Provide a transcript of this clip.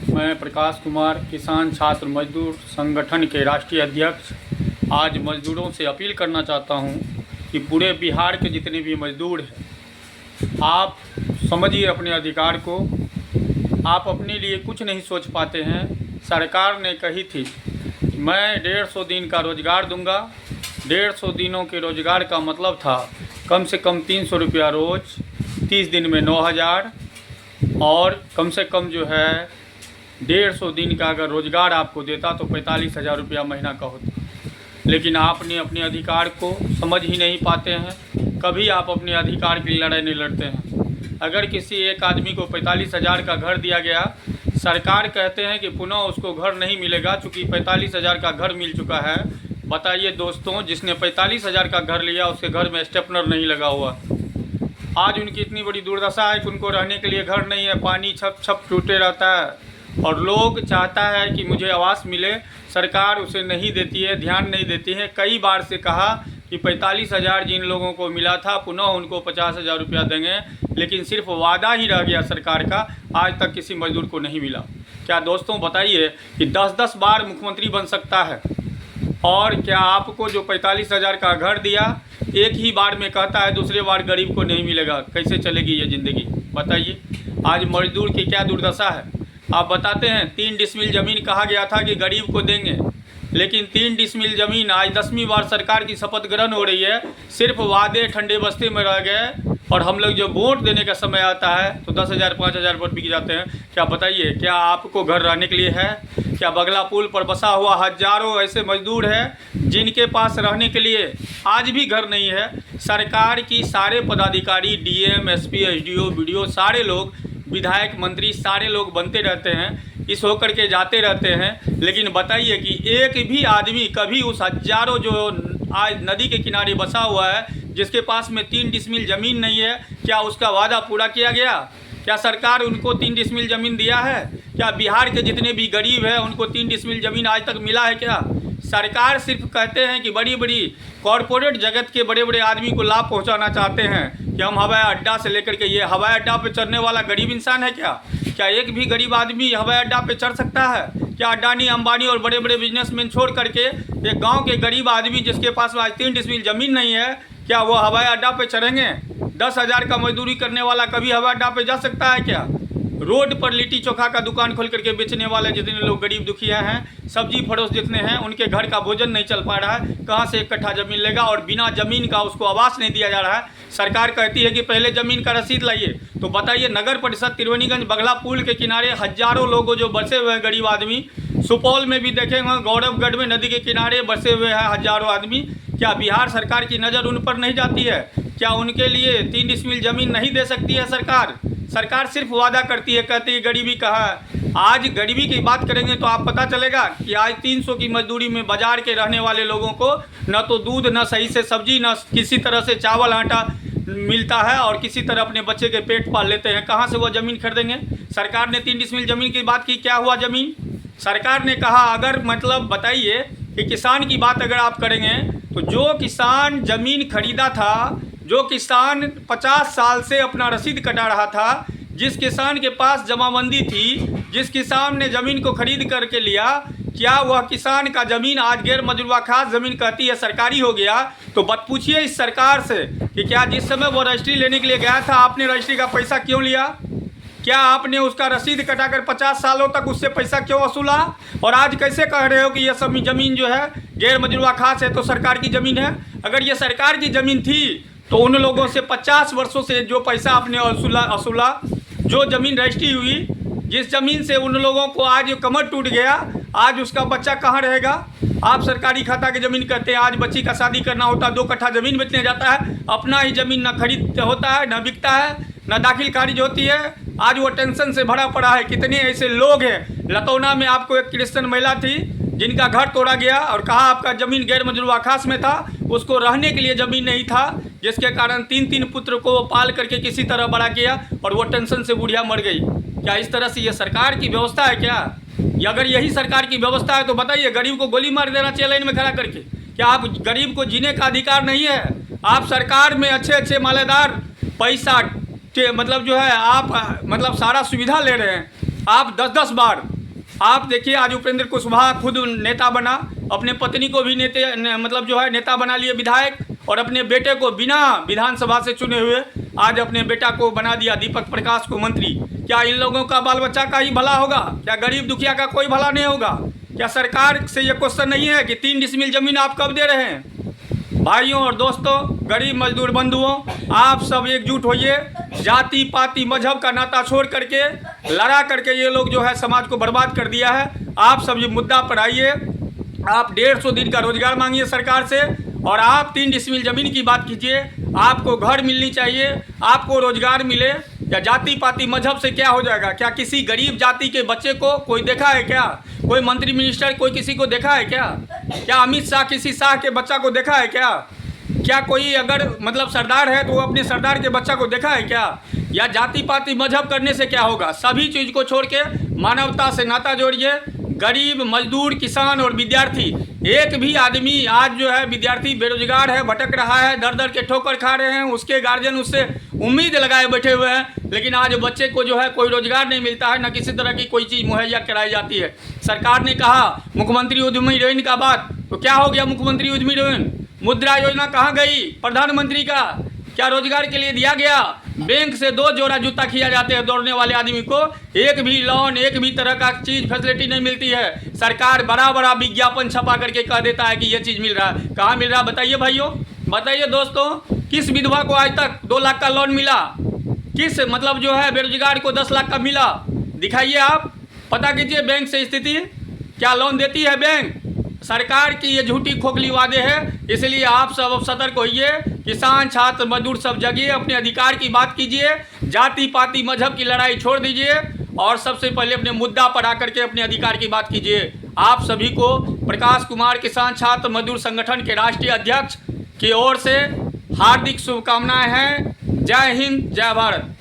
मैं प्रकाश कुमार किसान छात्र मजदूर संगठन के राष्ट्रीय अध्यक्ष आज मजदूरों से अपील करना चाहता हूं कि पूरे बिहार के जितने भी मजदूर हैं, आप समझिए अपने अधिकार को। आप अपने लिए कुछ नहीं सोच पाते हैं। सरकार ने कही थी मैं 150 दिन का रोज़गार दूंगा। 150 दिनों के रोज़गार का मतलब था कम से कम 300 रुपया रोज़, 30 दिन में 9000 और कम से कम जो है 150 दिन का अगर रोज़गार आपको देता तो 45,000 रुपया महीना का होता। लेकिन आपने अपने अधिकार को समझ ही नहीं पाते हैं। कभी आप अपने अधिकार की लड़ाई नहीं लड़ते हैं। अगर किसी एक आदमी को 45,000 का घर दिया गया, सरकार कहते हैं कि पुनः उसको घर नहीं मिलेगा चूँकि 45,000 का घर मिल चुका है। बताइए दोस्तों, जिसने 45,000 का घर लिया उसके घर में स्टेपनर नहीं लगा हुआ। आज उनकी इतनी बड़ी दुर्दशा है कि उनको रहने के लिए घर नहीं है, पानी छप छप टूटे रहता है और लोग चाहता है कि मुझे आवास मिले, सरकार उसे नहीं देती है, ध्यान नहीं देती है। कई बार से कहा कि 45,000 जिन लोगों को मिला था पुनः उनको 50,000 रुपया देंगे, लेकिन सिर्फ वादा ही रह गया सरकार का। आज तक किसी मजदूर को नहीं मिला। क्या दोस्तों बताइए कि 10-10 बार मुख्यमंत्री बन सकता है और क्या आपको जो 45,000 का घर दिया एक ही बार में कहता है दूसरे बार गरीब को नहीं मिलेगा? कैसे चलेगी ये ज़िंदगी बताइए। आज मजदूर की क्या दुर्दशा है। आप बताते हैं 3 डिसमिल ज़मीन कहा गया था कि गरीब को देंगे, लेकिन 3 डिसमिल ज़मीन आज 10वीं बार सरकार की शपथ ग्रहण हो रही है। सिर्फ वादे ठंडे बस्ते में रह गए और हम लोग जब वोट देने का समय आता है तो 10,000 5,000 वोट बिक जाते हैं। क्या बताइए, क्या आपको घर रहने के लिए है? क्या बगला पुल पर बसा हुआ हजारों ऐसे मजदूर हैं जिनके पास रहने के लिए आज भी घर नहीं है? सरकार की सारे पदाधिकारी, डीएम, एसपी, एसडीओ, बीडीओ, सारे लोग, विधायक, मंत्री, सारे लोग बनते रहते हैं, इस होकर के जाते रहते हैं। लेकिन बताइए कि एक भी आदमी कभी उस हजारों जो आज नदी के किनारे बसा हुआ है जिसके पास में 3 डिसमिल ज़मीन नहीं है, क्या उसका वादा पूरा किया गया? क्या सरकार उनको 3 डिसमिल ज़मीन दिया है? क्या बिहार के जितने भी गरीब हैं उनको 3 डिसमिल ज़मीन आज तक मिला है क्या? सरकार सिर्फ कहते हैं कि बड़ी बड़ी कॉरपोरेट जगत के बड़े बड़े आदमी को लाभ पहुंचाना चाहते हैं कि हम हवाई अड्डा से लेकर के, ये हवाई अड्डा पे चढ़ने वाला गरीब इंसान है क्या? क्या एक भी गरीब आदमी हवाई अड्डा पे चढ़ सकता है? क्या अडानी, अंबानी और बड़े बड़े बिजनेसमैन छोड़ करके एक गांव के गरीब आदमी जिसके पास आज 3 डिसमिल ज़मीन नहीं है, क्या वो हवाई अड्डा पे चढ़ेंगे? 10,000 का मजदूरी करने वाला कभी हवाई अड्डा पे जा सकता है क्या? रोड पर लिट्टी चोखा का दुकान खोल करके बेचने वाले जितने लोग गरीब दुखिया हैं, सब्जी फरोश जितने हैं, उनके घर का भोजन नहीं चल पा रहा है। कहाँ से 1 कट्ठा ज़मीन लेगा? और बिना ज़मीन का उसको आवास नहीं दिया जा रहा है। सरकार कहती है कि पहले ज़मीन का रसीद लाइए। तो बताइए, नगर परिषद त्रिवेणीगंज बगला पुल के किनारे हजारों लोग जो बसे हुए हैं गरीब आदमी, सुपौल में भी देखेंगे, गौरवगढ़ में नदी के किनारे बसे हुए हैं हजारों आदमी। क्या बिहार सरकार की नज़र उन पर नहीं जाती है? क्या उनके लिए 3 डिसमिल ज़मीन नहीं दे सकती है सरकार? सरकार सिर्फ वादा करती है, कहती है गरीबी कहाँ है। आज गरीबी की बात करेंगे तो आप पता चलेगा कि आज 300 की मजदूरी में बाजार के रहने वाले लोगों को न तो दूध, न सही से सब्जी, न किसी तरह से चावल आटा मिलता है और किसी तरह अपने बच्चे के पेट पाल लेते हैं। कहाँ से वो ज़मीन खरीदेंगे? सरकार ने 3 डिसमिल ज़मीन की बात की, क्या हुआ ज़मीन? सरकार ने कहा अगर मतलब बताइए कि किसान की बात अगर आप करेंगे तो जो किसान ज़मीन खरीदा था, जो किसान 50 साल से अपना रसीद कटा रहा था, जिस किसान के पास जमाबंदी थी, जिस किसान ने ज़मीन को खरीद करके लिया, क्या वह किसान का ज़मीन आज गैर मजरूआ खास ज़मीन कहती है सरकारी हो गया? तो बात पूछिए इस सरकार से कि क्या जिस समय वो रजिस्ट्री लेने के लिए गया था आपने रजिस्ट्री का पैसा क्यों लिया? क्या आपने उसका रसीद कटाकर 50 सालों तक उससे पैसा क्यों वसूला? और आज कैसे कह रहे हो कि यह सब ज़मीन जो है गैर मजरूआ खास है तो सरकार की ज़मीन है? अगर ये सरकार की ज़मीन थी तो उन लोगों से 50 वर्षों से जो पैसा आपने वसूला, जो ज़मीन रजिस्ट्री हुई, जिस ज़मीन से उन लोगों को आज कमर टूट गया, आज उसका बच्चा कहाँ रहेगा? आप सरकारी खाता की ज़मीन कहते हैं। आज बच्ची का शादी करना होता है 2 कट्ठा ज़मीन बेचने जाता है, अपना ही ज़मीन न खरीद होता है, न बिकता है, न दाखिल खारिज होती है। आज वो टेंशन से भरा पड़ा है। कितने ऐसे लोग हैं। लतौना में आपको एक क्रिश्चियन महिला थी जिनका घर तोड़ा गया और कहा आपका ज़मीन गैर मजरूआ खास में था, उसको रहने के लिए ज़मीन नहीं था, जिसके कारण 3-3 पुत्र को पाल करके किसी तरह बड़ा किया और वो टेंशन से बुढ़िया मर गई। क्या इस तरह से ये सरकार की व्यवस्था है क्या? अगर यही सरकार की व्यवस्था है तो बताइए गरीब को गोली मार देना चाहिए लाइन में खड़ा करके। क्या आप गरीब को जीने का अधिकार नहीं है? आप सरकार में अच्छे मालेदार पैसा मतलब जो है आप मतलब सारा सुविधा ले रहे हैं। आप 10-10 बार आप देखिए, आज उपेंद्र कुशवाहा खुद नेता बना, अपने पत्नी को भी मतलब जो है नेता बना लिए विधायक, और अपने बेटे को बिना विधानसभा से चुने हुए आज अपने बेटा को बना दिया दीपक प्रकाश को मंत्री। क्या इन लोगों का बाल बच्चा का ही भला होगा? क्या गरीब दुखिया का कोई भला नहीं होगा? क्या सरकार से ये क्वेश्चन नहीं है कि 3 डिसमिल जमीन आप कब दे रहे हैं? भाइयों और दोस्तों, गरीब मजदूर बंधुओं, आप सब एकजुट होइए। जाति पाति मजहब का नाता छोड़ करके लड़ा करके ये लोग जो है समाज को बर्बाद कर दिया है। आप सब ये मुद्दा पर आइए। आप 150 दिन का रोजगार मांगिए सरकार से, और आप 3 डिसमिल जमीन की बात कीजिए। आपको घर मिलनी चाहिए, आपको रोजगार मिले। या जाति पाति मजहब से क्या हो जाएगा? क्या किसी गरीब जाति के बच्चे को कोई देखा है क्या? कोई मंत्री मिनिस्टर कोई किसी को देखा है क्या? क्या अमित शाह किसी शाह के बच्चा को देखा है क्या? क्या कोई अगर मतलब सरदार है तो वो अपने सरदार के बच्चा को देखा है क्या? या जाति पाति मजहब करने से क्या होगा? सभी चीज़ को छोड़ के मानवता से नाता जोड़िए। गरीब मजदूर किसान और विद्यार्थी, एक भी आदमी आज जो है विद्यार्थी बेरोजगार है, भटक रहा है, दर दर के ठोकर खा रहे हैं, उसके गार्जियन उससे उम्मीद लगाए बैठे हुए हैं, लेकिन आज बच्चे को जो है कोई रोजगार नहीं मिलता है, न किसी तरह की कोई चीज़ मुहैया कराई जाती है। सरकार ने कहा मुख्यमंत्री उद्यमी ऋण का बात, तो क्या हो गया मुख्यमंत्री उद्यमी ऋण? मुद्रा योजना कहाँ गई? प्रधानमंत्री का क्या रोजगार के लिए दिया गया? बैंक से 2 जोड़ा जूता खिया जाते हैं दौड़ने वाले आदमी को, एक भी लोन एक भी तरह का चीज़ फैसिलिटी नहीं मिलती है। सरकार बड़ा बड़ा विज्ञापन छपा करके कह देता है कि ये चीज़ मिल रहा है। कहाँ मिल रहा है बताइए भाइयों, बताइए दोस्तों। किस विधवा को आज तक 2 लाख का लोन मिला? किस मतलब जो है बेरोजगार को 10 लाख का मिला? दिखाइए, आप पता कीजिए बैंक से स्थिति, क्या लोन देती है बैंक? सरकार की ये झूठी खोखली वादे हैं। इसलिए आप सब अब सतर्क होइए। किसान छात्र मजदूर सब जगिए, अपने अधिकार की बात कीजिए, जाति पाति मजहब की लड़ाई छोड़ दीजिए, और सबसे पहले अपने मुद्दा पर आकर के अपने अधिकार की बात कीजिए। आप सभी को प्रकाश कुमार किसान छात्र मजदूर संगठन के राष्ट्रीय अध्यक्ष की ओर से हार्दिक शुभकामनाएं हैं। जय हिंद, जय भारत।